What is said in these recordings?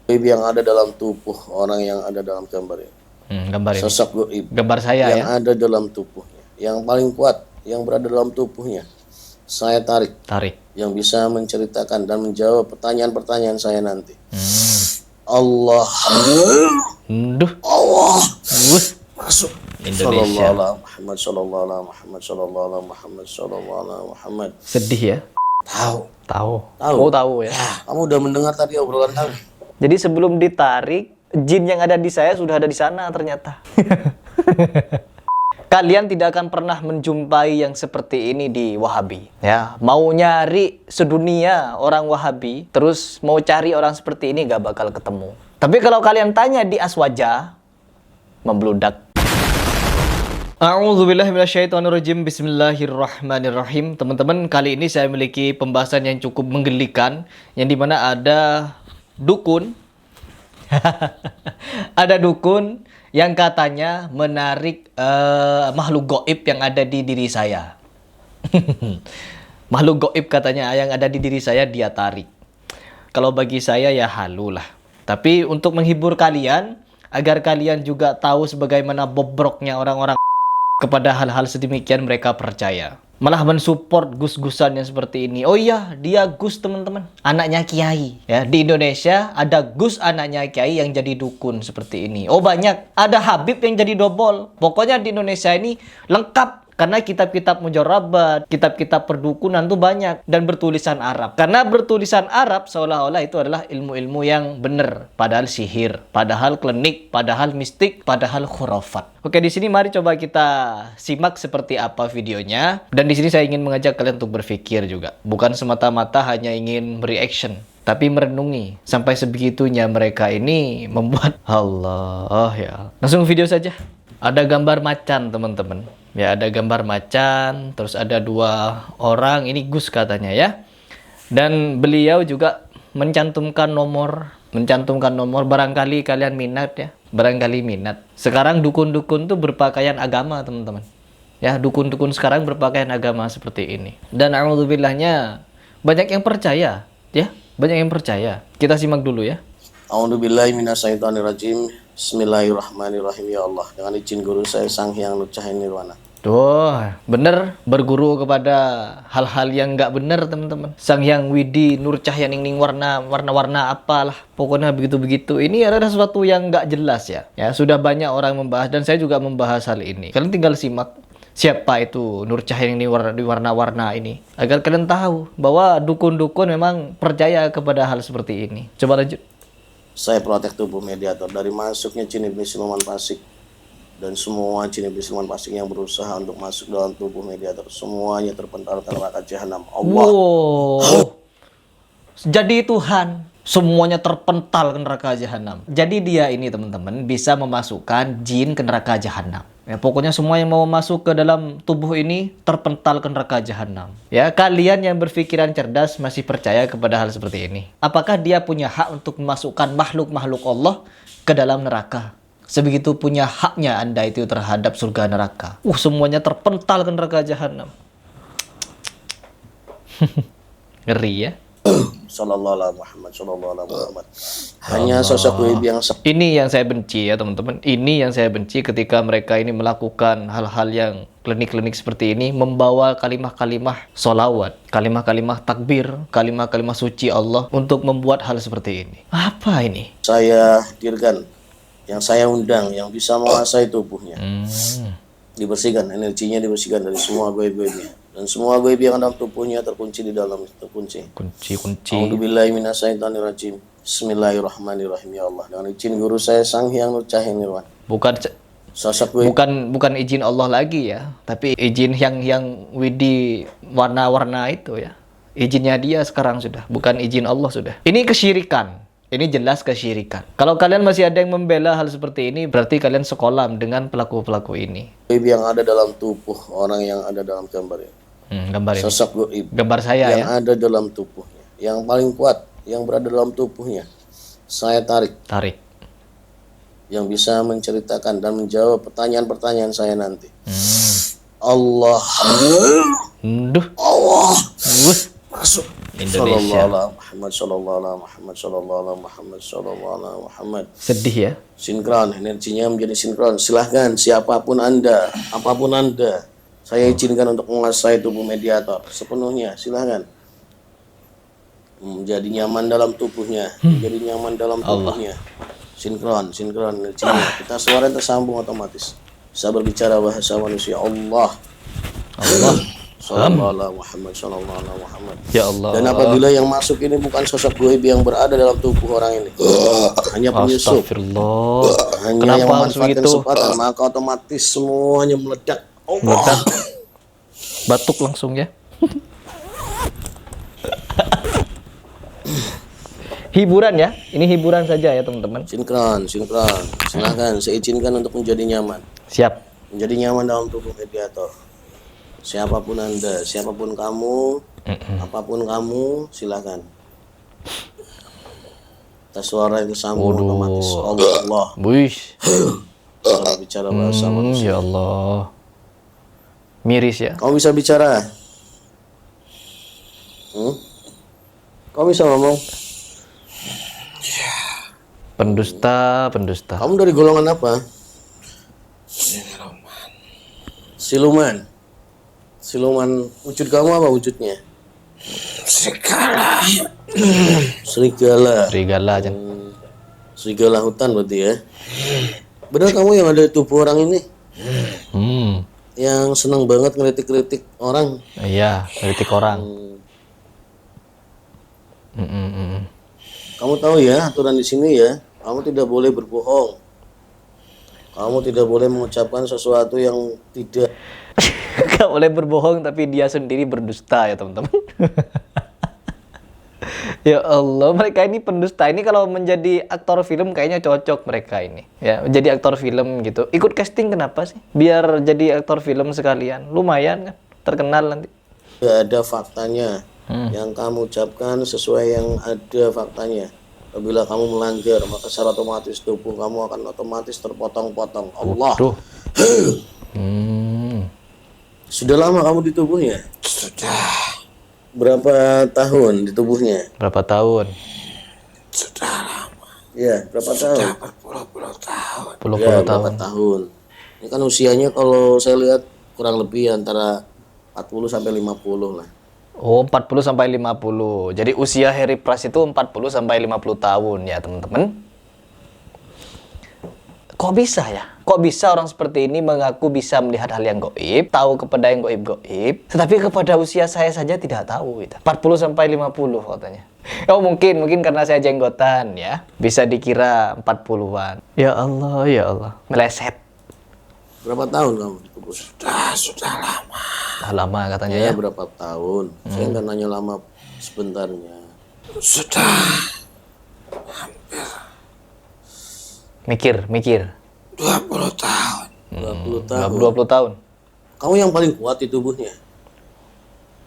yang ada dalam tubuh orang yang ada dalam gambar ini. Gambar ini. Sosok goib. Gambar saya yang ada dalam tubuhnya. Yang paling kuat yang berada dalam tubuhnya. Saya tarik. Yang bisa menceritakan dan menjawab pertanyaan-pertanyaan saya nanti. Allah. Allah. Masuk. Indonesia. Muhammad. Sedih ya? Tahu. Oh, tahu ya. Kamu udah mendengar tadi obrolan kami. Jadi sebelum ditarik, jin yang ada di saya sudah ada di sana ternyata. Kalian tidak akan pernah menjumpai yang seperti ini di Wahabi. Ya, mau nyari sedunia orang Wahabi, terus mau cari orang seperti ini gak bakal ketemu. Tapi kalau kalian tanya di Aswaja, membludak. A'udzubillahi minasyaitonirrajim. Bismillahirrahmanirrahim. Teman-teman, kali ini saya memiliki pembahasan yang cukup menggelikan, yang dimana ada dukun ada dukun yang katanya menarik makhluk gaib yang ada di diri saya. Makhluk gaib katanya yang ada di diri saya dia tarik. Kalau bagi saya ya halu lah. Tapi untuk menghibur kalian, agar kalian juga tahu sebagaimana bobroknya orang-orang kepada hal-hal sedemikian, mereka percaya. Malah mensupport gus-gusan yang seperti ini. Oh iya, dia gus teman-teman. Anaknya kiai. Ya, di Indonesia ada gus anaknya kiai yang jadi dukun seperti ini. Oh banyak. Ada Habib yang jadi dobol. Pokoknya di Indonesia ini lengkap. Karena kitab-kitab mujarrabat, kitab-kitab perdukunan tuh banyak. Dan bertulisan Arab. Karena bertulisan Arab seolah-olah itu adalah ilmu-ilmu yang benar. Padahal sihir, padahal klinik, padahal mistik, padahal khurafat. Oke, di sini mari coba kita simak seperti apa videonya. Dan di sini saya ingin mengajak kalian untuk berpikir juga. Bukan semata-mata hanya ingin bereaction, tapi merenungi. Sampai sebegitunya mereka ini membuat Allah ya. Langsung video saja. Ada gambar macan teman-teman. Ya, ada gambar macan, terus ada dua orang, ini gus katanya ya. Dan beliau juga mencantumkan nomor, barangkali kalian minat ya. Barangkali minat. Sekarang dukun-dukun tuh berpakaian agama, teman-teman. Ya, dukun-dukun sekarang berpakaian agama seperti ini. Dan a'udzubillahnya banyak yang percaya, ya. Banyak yang percaya. Kita simak dulu ya. A'udzubillahi minasyaitonirrajim. Bismillahirrahmanirrahim. Ya Allah, dengan izin guru saya Sang Hyang Nur Cahaya Nirwana. Tuh, bener berguru kepada hal-hal yang nggak bener teman-teman. Sang Hyang Widi Nur Cahaya Ningning warna-warna apalah. Pokoknya begitu-begitu. Ini adalah sesuatu yang nggak jelas ya. Ya, sudah banyak orang membahas dan saya juga membahas hal ini. Kalian tinggal simak siapa itu Nur Cahaya Ningning warna-warna ini. Agar kalian tahu bahwa dukun-dukun memang percaya kepada hal seperti ini. Coba lanjut. Saya protek tubuh mediator dari masuknya jin iblis siluman fasik dan semua jin iblis siluman fasik yang berusaha untuk masuk dalam tubuh mediator, semuanya terpental ke neraka jahanam. Allah. Wow. Jadi Tuhan, semuanya terpental ke neraka jahanam. Jadi dia ini teman-teman bisa memasukkan jin ke neraka jahanam. Ya, pokoknya semua yang mau masuk ke dalam tubuh ini terpental ke neraka jahanam. Ya, kalian yang berpikiran cerdas masih percaya kepada hal seperti ini. Apakah dia punya hak untuk memasukkan makhluk-makhluk Allah ke dalam neraka? Sebegitu punya haknya Anda itu terhadap surga neraka. Semuanya terpental ke neraka jahanam. Ngeri ya. Sallallahu alaihi Muhammad. Hanya sosok goib yang ini yang saya benci ya teman-teman. Ini yang saya benci ketika mereka ini melakukan hal-hal yang klinik-klinik seperti ini, membawa kalimah-kalimah solawat, kalimah-kalimah takbir, kalimah-kalimah suci Allah untuk membuat hal seperti ini. Apa ini? Saya hadirkan, yang saya undang, yang bisa menguasai tubuhnya. Dibersihkan, energinya dibersihkan dari semua goib-goibnya. Dan semua goib yang dalam tubuhnya terkunci di dalam, terkunci. Kunci. A'udzubillahi minasyaitonirrajim. Bismillahirrahmanirrahim. Ya Allah, dengan izin guru saya Sang Hyang Nur Cahaya Nirwana. Bukan izin Allah lagi ya, tapi izin yang Widi warna-warna itu ya. Izinnya dia sekarang sudah, bukan izin Allah sudah. Ini kesyirikan. Ini jelas kesyirikan. Kalau kalian masih ada yang membela hal seperti ini, berarti kalian sekolah dengan pelaku-pelaku ini. Goib yang ada dalam tubuh orang yang ada dalam gambar ini. Gambar ini. Sosok goib. Gambar saya yang ada dalam tubuhnya. Yang paling kuat yang berada dalam tubuhnya. Saya tarik. Yang bisa menceritakan dan menjawab pertanyaan-pertanyaan saya nanti. Allah. Allah. Masuk. Indonesia. Sallallahu alaihi Muhammad. Sedih ya. Sinkron, energinya menjadi sinkron. Silahkan siapapun Anda, apapun Anda, saya izinkan untuk menguasai tubuh mediator sepenuhnya. Silahkan. Menjadi nyaman dalam tubuhnya, menjadi nyaman dalam tubuhnya. Sinkron energinya. Kita suara tersambung otomatis. Bisa berbicara bahasa manusia. Allah. Sallallahu alaihi Muhammad. Ya Allah. Dan apabila yang masuk ini bukan sosok goib yang berada dalam tubuh orang ini, hanya penyusup, Astagfirullah. hanya Kenapa yang harus memanfaatkan begitu? kesempatan, maka otomatis semuanya meledak. Meledak. Batuk langsung ya. Hiburan ya. Ini hiburan saja ya teman-teman. Sinkron. Silakan, saya izinkan untuk menjadi nyaman. Siap. Menjadi nyaman dalam tubuh mediator. Siapapun Anda, siapapun kamu, apapun kamu, silakan. Kita suara itu sambung otomatis. Allah. Buish. Bicara bahasa manusia. Ya Allah. Miris ya. Kamu bisa bicara? Kamu bisa ngomong? Pendusta. Kamu dari golongan apa? Siluman. Wujud kamu apa wujudnya? Serigala. Serigala hutan berarti ya. Benar kamu yang ada di tubuh orang ini? Yang senang banget ngeritik-kritik orang. Iya, kritik orang. Kamu tahu ya aturan di sini ya. Kamu tidak boleh berbohong. Kamu tidak boleh mengucapkan sesuatu yang tidak. Gak boleh berbohong tapi dia sendiri berdusta ya teman-teman. Ya Allah, mereka ini pendusta. Ini kalau menjadi aktor film kayaknya cocok mereka ini. Ya, menjadi aktor film gitu. Ikut casting kenapa sih? Biar jadi aktor film sekalian. Lumayan kan, terkenal nanti. Tidak ada faktanya. Yang kamu ucapkan sesuai yang ada faktanya. Apabila kamu melanggar, maka secara otomatis tubuh kamu akan otomatis terpotong-potong. Allah. Sudah lama kamu di tubuhnya? Sudah. Berapa tahun di tubuhnya? Berapa tahun? Sudah lama. Ya, berapa tahun? Sudah berpuluh-puluh tahun. Berapa tahun. Ini kan usianya kalau saya lihat kurang lebih antara 40 sampai 50 lah. Oh, 40 sampai 50. Jadi usia Harry Pras itu 40 sampai 50 tahun ya, teman-teman. Kok bisa ya? Kok bisa orang seperti ini mengaku bisa melihat hal yang gaib, tahu kepada yang gaib-gaib, tetapi kepada usia saya saja tidak tahu gitu. 40 sampai 50 katanya. Oh, mungkin karena saya jenggotan ya. Bisa dikira 40-an. Ya Allah. Meleset. Berapa tahun kamu di tubuh? Sudah lama. Lama katanya ya. Berapa tahun? Saya nggak nanya lama sebentarnya. Sudah hampir. Mikir. 20 tahun. 20 tahun. 20 tahun. Kamu yang paling kuat di tubuhnya?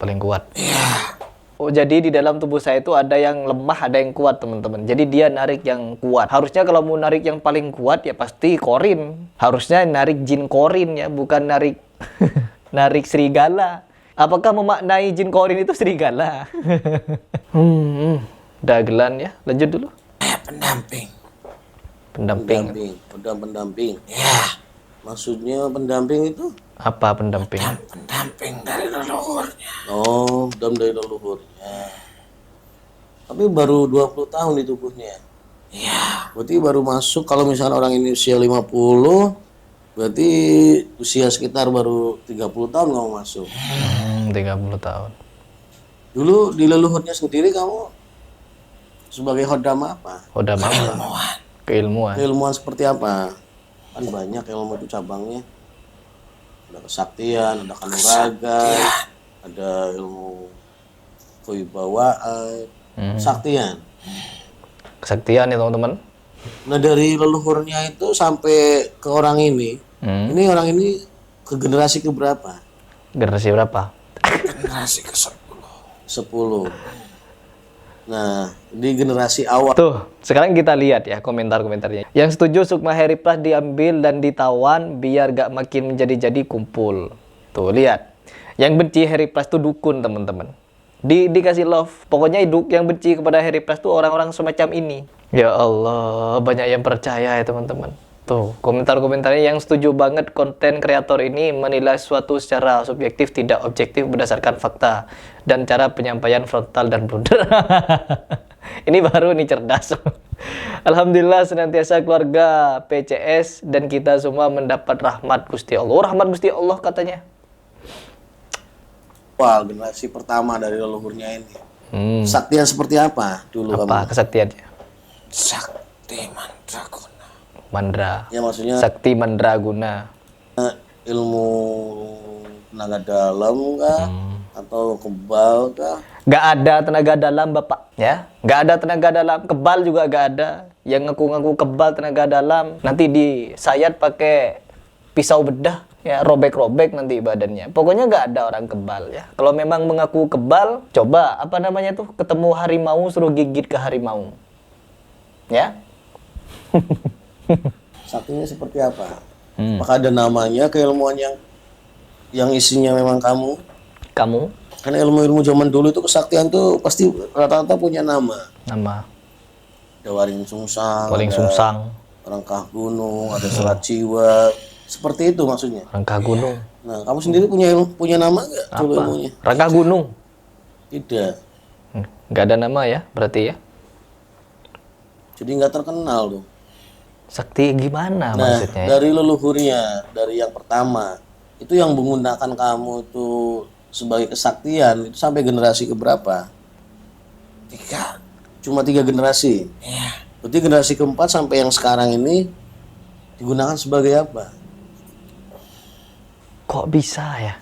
Paling kuat. Iya. Oh, jadi di dalam tubuh saya itu ada yang lemah, ada yang kuat, teman-teman. Jadi dia narik yang kuat. Harusnya kalau mau narik yang paling kuat ya pasti korin. Harusnya narik jin korin ya, bukan narik narik serigala. Apakah memaknai jin korin itu serigala? Dagelan ya. Lanjut dulu. Pendamping. Ya. Maksudnya pendamping itu? Apa pendamping? Pendamping dari leluhurnya. Oh, dari leluhurnya. Tapi baru 20 tahun di tubuhnya. Iya. Berarti baru masuk, kalau misalnya orang ini usia 50, berarti usia sekitar baru 30 tahun kamu masuk. 30 tahun. Dulu di leluhurnya sendiri kamu sebagai khodam apa? Khodam apa? Keilmuan. Keilmuan seperti apa? Kan banyak ilmu itu cabangnya. Ada kesaktian, ada kanuragan, ada ilmu kewibawaan, Kesaktian ya teman-teman. Nah dari leluhurnya itu sampai ke orang ini, orang ini ke generasi keberapa? Generasi berapa? Generasi ke-10. 10. Nah, di generasi awal. Tuh, sekarang kita lihat ya komentar-komentarnya. Yang setuju Sukma Harry Pras diambil dan ditawan biar gak makin menjadi-jadi kumpul. Tuh, lihat. Yang benci Harry Pras itu dukun, teman-teman. Dikasih love. Pokoknya hidup yang benci kepada Harry Styles tuh orang-orang semacam ini. Ya Allah, banyak yang percaya ya teman-teman. Tuh, komentar-komentarnya yang setuju banget konten kreator ini menilai suatu secara subjektif tidak objektif berdasarkan fakta dan cara penyampaian frontal dan blunder. Ini baru nih cerdas. Alhamdulillah senantiasa keluarga PCS dan kita semua mendapat rahmat Gusti Allah. Oh, rahmat Gusti Allah katanya. Wah, generasi pertama dari leluhurnya ini. Kesaktian seperti apa dulu Apa kamu? kesaktiannya? Sakti Mandraguna. Mandra. Ya maksudnya Sakti Mandraguna. ilmu tenaga dalam kah? Atau kebal kah? Gak ada tenaga dalam Bapak, ya. Gak ada tenaga dalam, kebal juga gak ada. Yang ngaku-ngaku kebal tenaga dalam, nanti disayat pakai pisau bedah, ya robek-robek nanti badannya. Pokoknya gak ada orang kebal ya. Kalau memang mengaku kebal, coba apa namanya tuh ketemu harimau suruh gigit ke harimau, ya. Saktinya seperti apa? Apakah ada namanya keilmuan yang isinya memang kamu? Kamu Karena ilmu-ilmu zaman dulu itu kesaktian tuh pasti rata-rata punya nama. nama Ada Waring Sungsang, Waling ada Sungsang, Rangkah Gunung, ada Selat Ciwa. Seperti itu maksudnya. Rangka Gunung. Nah, kamu sendiri punya nama nggak dulu Apa? ilmunya? Rangka Gunung. Tidak. Gak ada nama ya, berarti ya. Jadi nggak terkenal tuh. Sakti gimana Nah, maksudnya? dari leluhurnya, dari yang pertama, itu yang menggunakan kamu itu sebagai kesaktian, itu sampai generasi keberapa? 3. Cuma 3 generasi. Ya, Berarti generasi keempat sampai yang sekarang ini digunakan sebagai apa? Kok bisa ya?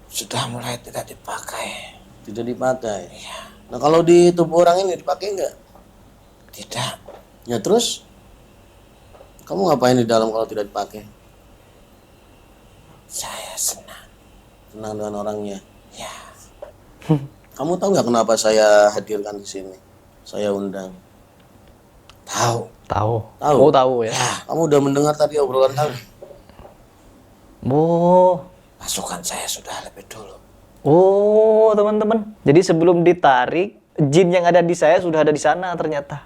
sudah mulai tidak dipakai. Tidak dipakai. Nah, kalau di tubuh orang ini dipakai nggak? Tidak. Ya terus, kamu ngapain di dalam kalau tidak dipakai? Saya senang. Tenang dengan orangnya. Ya, Kamu tahu nggak kenapa saya hadirkan di sini? Saya undang. tahu. Tahu. Tahu. Oh, tahu ya. Kamu udah mendengar tadi obrolan kami? Oh. Pasukan saya sudah lebih dulu. Oh, teman-teman. Jadi sebelum ditarik, jin yang ada di saya sudah ada di sana ternyata.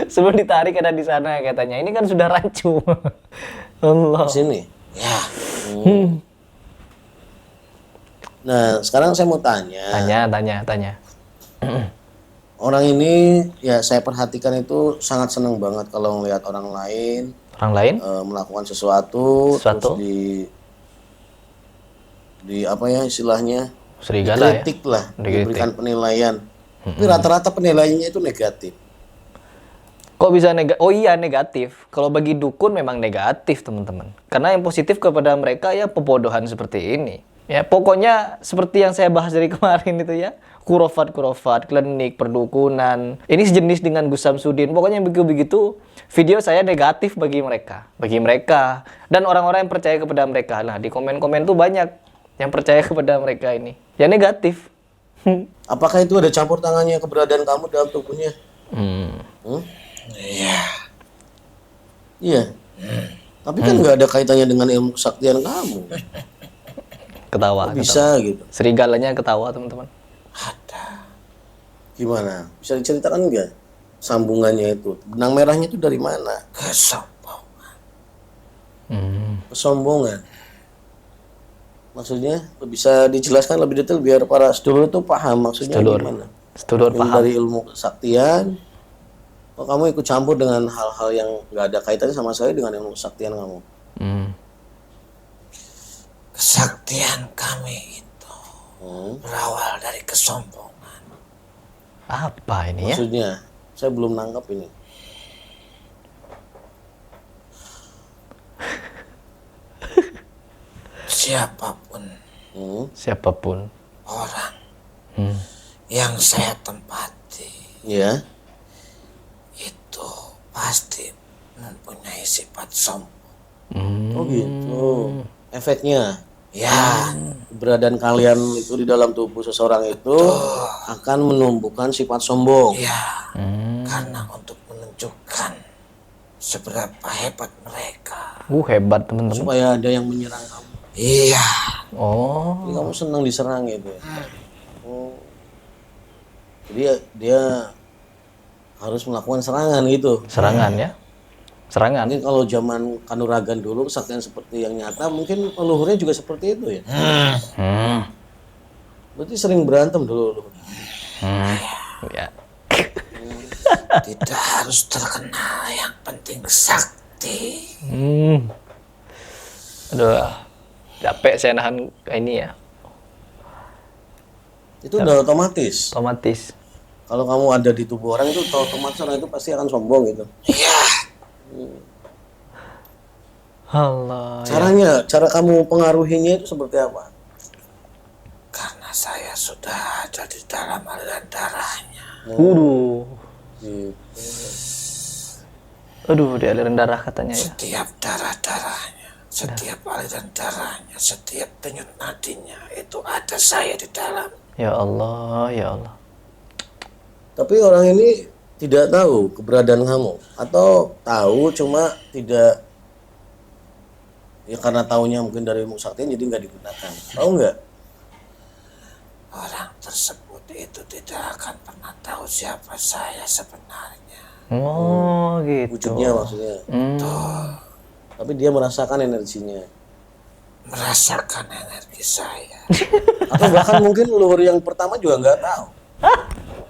Sebelum ditarik ada di sana katanya. Ini kan sudah rancu. Allah. Di sini. Ya, Nah, sekarang saya mau tanya. Tanya. Orang ini ya saya perhatikan itu sangat senang banget kalau melihat orang lain Orang lain? melakukan sesuatu, Sesuatu? terus di apa ya istilahnya? Serigala ya? Kritik lah, Dikritik. diberikan penilaian. Tapi rata-rata penilaiannya itu negatif. Kok bisa negatif? Oh iya, negatif. Kalau bagi dukun memang negatif, teman-teman. Karena yang positif kepada mereka ya pembodohan seperti ini. Ya, pokoknya seperti yang saya bahas dari kemarin itu ya. Kurofat, klinik, perdukunan. Ini sejenis dengan Gus Samsudin. Pokoknya begitu-begitu video saya negatif bagi mereka. Dan orang-orang yang percaya kepada mereka. Nah, di komen-komen tuh banyak yang percaya kepada mereka ini. Ya negatif. Apakah itu ada campur tangannya keberadaan kamu dalam tubuhnya? Hmm? iya. Iya. Tapi kan nggak ada kaitannya dengan ilmu kesaktian kamu. Ketawa. Kok bisa gitu? Serigalanya ketawa, teman-teman. Ada. Gimana? Bisa diceritakan nggak sambungannya itu? Benang merahnya itu dari mana? Kesombongan. Kesombongan. Maksudnya bisa dijelaskan lebih detail biar para sedulur itu paham maksudnya gimana? Sedulur Yang paham. dari ilmu kesaktian, kok kamu ikut campur dengan hal-hal yang nggak ada kaitannya sama sekali dengan ilmu kesaktian kamu? Kesaktian kami itu Hmm. berawal dari kesombongan. Apa ini ya? Maksudnya, saya belum nangkap ini. Siapapun Siapapun. orang yang saya tempati Ya, itu pasti mempunyai sifat sombong. oh gitu. Efeknya, Ya, keberadaan kalian itu di dalam tubuh seseorang itu akan menumbuhkan sifat sombong. ya, karena untuk menunjukkan seberapa hebat mereka. Hebat, teman-teman. Supaya ada yang menyerang kamu. Iya, Oh. Jadi kamu senang diserang gitu ya. Oh. Jadi dia harus melakukan serangan gitu. Serangan ya. Serangan. Mungkin kalau zaman Kanuragan dulu kesaktian seperti yang nyata mungkin leluhurnya juga seperti itu ya. Hmm. Berarti sering berantem dulu. Ya. Tidak harus terkenal, yang penting sakti. Aduh. Capek saya nahan ini ya. Itu udah otomatis. Otomatis. Kalau kamu ada di tubuh orang itu otomatis orang itu pasti akan sombong gitu. Iya, Allah. Cara kamu pengaruhinya itu seperti apa? karena saya sudah ada di dalam aliran darahnya. Waduh. Gitu. Aduh, di aliran darah katanya ya. Setiap darah-darahnya, setiap aliran darahnya, setiap denyut nadinya, itu ada saya di dalam. Ya Allah, ya Allah. Tapi orang ini tidak tahu keberadaan kamu atau tahu cuma tidak ya karena taunya mungkin dari ilmu sakti jadi nggak digunakan. Tahu nggak? Orang tersebut itu tidak akan pernah tahu siapa saya sebenarnya. Oh, gitu. Wujudnya maksudnya. Tapi dia merasakan energinya. Merasakan energi saya. Atau bahkan mungkin leluhur yang pertama juga nggak tahu.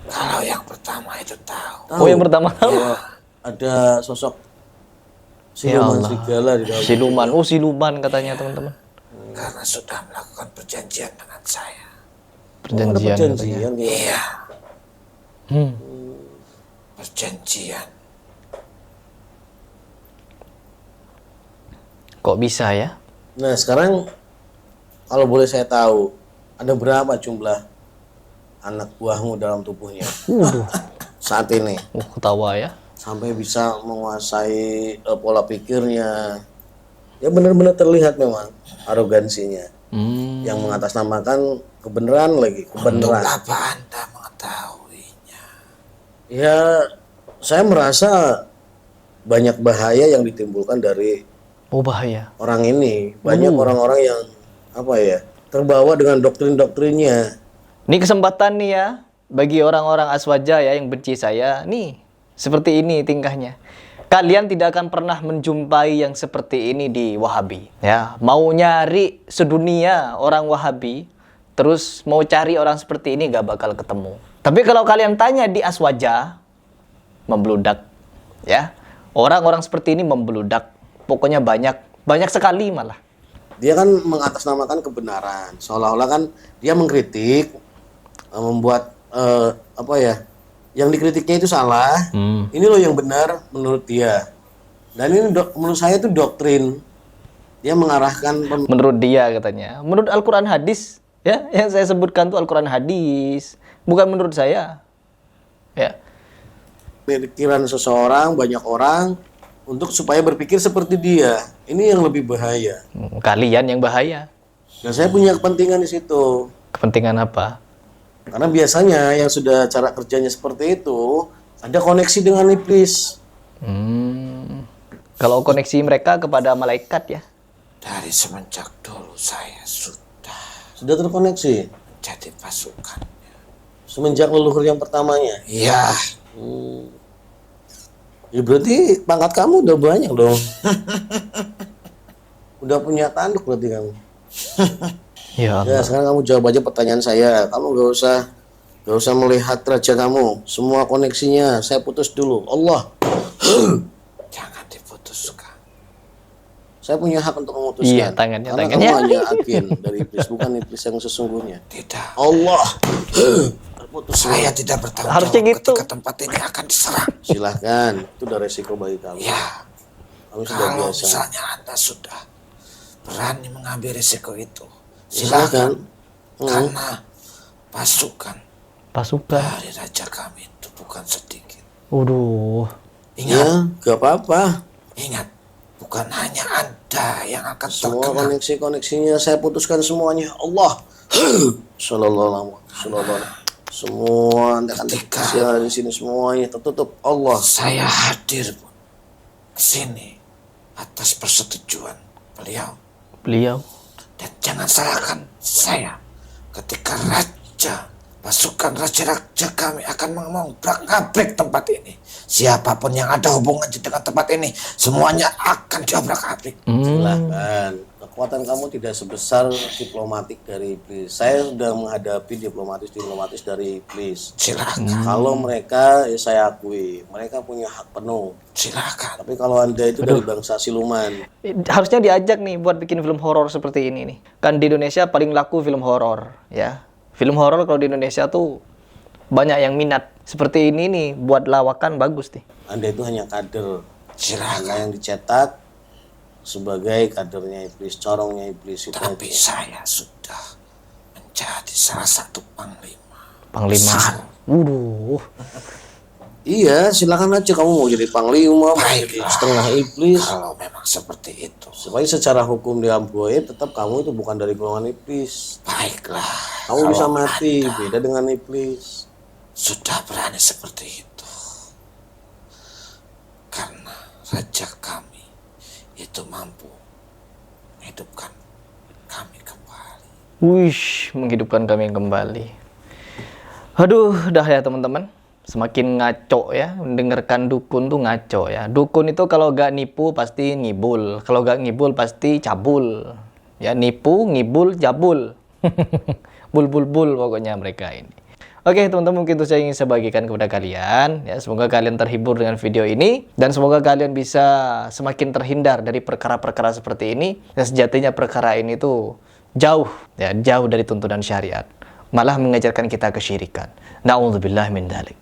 Kalau yang pertama itu tahu. Oh, yang pertama tahu. Ya, ada sosok siluman Allah. serigala di dalam. Siluman. Oh, siluman katanya teman-teman. Karena sudah melakukan perjanjian dengan saya. Oh, ada Perjanjian. perjanjian gitu. Iya, Hmm. perjanjian. Kok bisa ya? Nah sekarang kalau boleh saya tahu ada berapa jumlah anak buahmu dalam tubuhnya saat ini Ketawa ya. sampai bisa menguasai pola pikirnya ya benar-benar terlihat memang arogansinya yang mengatasnamakan kebenaran lagi kebenaran Apa Anda mengetahuinya? ya saya merasa banyak bahaya yang ditimbulkan dari Oh, bahaya. orang ini banyak orang-orang yang apa ya terbawa dengan doktrin-doktrinnya. Ini kesempatan nih ya bagi orang-orang Aswaja ya yang benci saya. Nih, seperti ini tingkahnya. Kalian tidak akan pernah menjumpai yang seperti ini di Wahabi. Ya, mau nyari sedunia orang Wahabi, terus mau cari orang seperti ini gak bakal ketemu. Tapi kalau kalian tanya di Aswaja, membludak. Ya, orang-orang seperti ini membludak. Pokoknya banyak sekali malah. Dia kan mengatasnamakan kebenaran, seolah-olah kan dia mengkritik, membuat apa ya, yang dikritiknya itu salah. Ini loh yang benar menurut dia. Dan ini menurut saya itu doktrin. Dia mengarahkan Menurut dia katanya. Menurut Al-Quran hadis. Ya, yang saya sebutkan tuh Al-Quran hadis. Bukan menurut saya. Ya. pemikiran seseorang, banyak orang, untuk supaya berpikir seperti dia. Ini yang lebih bahaya. Kalian yang bahaya. Dan saya punya kepentingan di situ. Kepentingan apa? Karena biasanya yang sudah cara kerjanya seperti itu, ada koneksi dengan iblis. Kalau koneksi mereka kepada malaikat ya. Dari semenjak dulu saya Sudah terkoneksi. menjadi pasukan. Semenjak leluhur yang pertamanya. Iya, Ya berarti pangkat kamu udah banyak dong. Udah punya tanduk berarti kamu. Ya. Ya sekarang kamu jawab aja pertanyaan saya. Kamu gak usah melihat raja kamu. Semua koneksinya saya putus dulu. Allah. jangan diputuskan. Saya punya hak untuk memutuskan. Iya, tangannya. Karena kamu hanya agen dari iblis, bukan iblis yang sesungguhnya. Tidak, Allah. Putus. saya tidak bertanggung Harusnya jawab gitu. ketika tempat ini akan diserang. Silahkan. Itu udah resiko bagi kamu. Ya, Kamu sudah kalau biasa. misalnya Anda sudah berani mengambil risiko itu, Silahkan. silakan. Karena pasukan Pasukan. dari raja kami itu bukan sedikit. Waduh. Ingat, Ya, gak apa-apa. ingat, bukan hanya Anda yang akan Semua terkena. koneksi-koneksinya saya putuskan semuanya. Allah. Sallallahu alaihi wasallam. Semua koneksi yang ada di sini semuanya tertutup. Allah. Saya hadir pun ke sini atas persetujuan beliau. Beliau. Dan jangan salahkan saya ketika pasukan raja-raja kami akan mengobrak-abrik tempat ini. Siapapun yang ada hubungannya dengan tempat ini, semuanya akan diobrak-abrik. Silahkan. Kekuatan kamu tidak sebesar diplomatik dari iblis. Saya sudah menghadapi diplomatis dari iblis. Silakan. Kalau mereka, ya saya akui, mereka punya hak penuh. Silakan. Tapi kalau Anda itu dari bangsa siluman, Harusnya diajak nih buat bikin film horor seperti ini nih. Kan di Indonesia paling laku film horor, ya. Film horor kalau di Indonesia tuh banyak yang minat. Seperti ini nih, buat lawakan bagus nih. Anda itu hanya kader. Silakan. Anda yang dicetak sebagai kadernya iblis, corongnya iblis. Itu Tapi aja. saya sudah menjadi salah satu panglima. Panglima. Waduh. Iya, silakan aja kamu mau jadi panglima, mau jadi Baiklah. setengah iblis. Kalau memang seperti itu. Supaya secara hukum di Amboe tetap kamu itu bukan dari golongan iblis. Baiklah. Kamu bisa Kalau mati, Anda beda dengan iblis. sudah berani seperti itu. Karena raja kami itu mampu menghidupkan kami kembali. Wish, menghidupkan kami kembali. Aduh, dah ya teman-teman. Semakin ngaco ya, mendengarkan dukun tuh ngaco ya. Dukun itu kalau gak nipu pasti ngibul. Kalau gak ngibul pasti cabul. Ya, nipu, ngibul, cabul. Bul pokoknya mereka ini. Oke teman-teman, mungkin itu saya ingin saya bagikan kepada kalian. Ya, semoga kalian terhibur dengan video ini. Dan semoga kalian bisa semakin terhindar dari perkara-perkara seperti ini. Dan sejatinya perkara ini tuh jauh dari tuntunan syariat. Malah mengajarkan kita kesyirikan. Na'udzubillah min dzalik.